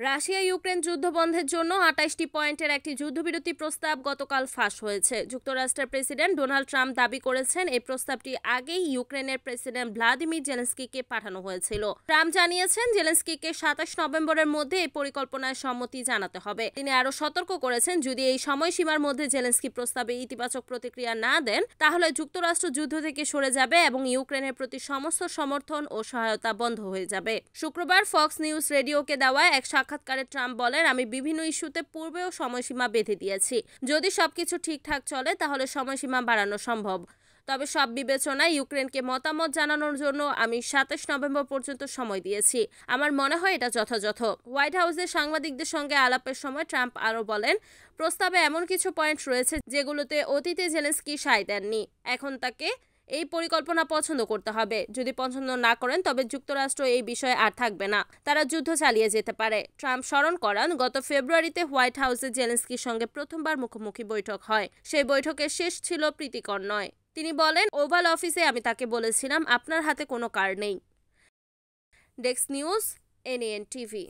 Russia Ukraine যুদ্ধ বন্ধের জন্য ২৮টি পয়েন্টের একটি যুদ্ধবিরতি প্রস্তাব গতকাল ফাঁস হয়েছে। যুক্তরাষ্ট্রের প্রেসিডেন্ট ডোনাল্ড ট্রাম্প দাবি করেছেন এই প্রস্তাবটি আগেই ইউক্রেনের প্রেসিডেন্ট ভ্লাদিমির জেলেনস্কিকে পাঠানো হয়েছিল। ট্রাম্প জানিয়েছেন জেলেনস্কিকে ২৭ নভেম্বরের মধ্যে এই পরিকল্পনায় সম্মতি জানাতে হবে। তিনি আরও সতর্ক করেছেন, যদি এই সময়সীমার মধ্যে জেলেনস্কি প্রস্তাবে ইতিবাচক প্রতিক্রিয়া না দেন তাহলে যুক্তরাষ্ট্র যুদ্ধ থেকে সরে যাবে এবং ইউক্রেনের প্রতি সমস্ত সমর্থন ও সহায়তা বন্ধ হয়ে যাবে। শুক্রবার ফক্স নিউজ রেডিওকে দেওয়া এক সাক্ষাৎকারে ট্রাম্প বলেন, আমি বিভিন্ন ইস্যুতে পূর্বেও সময়সীমা বেঁধে দিয়েছি। যদি সবকিছু ঠিকঠাক চলে তাহলে সময়সীমা বাড়ানো সম্ভব। তবে সব বিবেচনায় ইউক্রেনকে মতামত জানানোর জন্য আমি ২৭ নভেম্বর পর্যন্ত সময় দিয়েছি। আমার মনে হয় এটা যথাযথ। হোয়াইট হাউসে সাংবাদিকদের সঙ্গে আলাপের সময় ট্রাম্প আরও বলেন, প্রস্তাবে এমন কিছু পয়েন্ট রয়েছে যেগুলোতে অতীতে জেলেনস্কি সায় দেননি। এখন তাকে এই পরিকল্পনা পছন্দ করতে হবে। যদি পছন্দ না করেন তবে যুক্তরাষ্ট্র এই বিষয়ে আর থাকবে না, তারা যুদ্ধ চালিয়ে যেতে পারে। ট্রাম্প স্মরণ করান, গত ফেব্রুয়ারিতে হোয়াইট হাউসে জেলেনস্কির সঙ্গে প্রথমবার মুখোমুখি বৈঠক হয়। সেই বৈঠকের শেষ ছিল প্রীতিকর নয়। তিনি বলেন, ওভাল অফিসে আমি তাকে বলেছিলাম আপনার হাতে কোনো কার্ড নেই। Desk news, NN TV.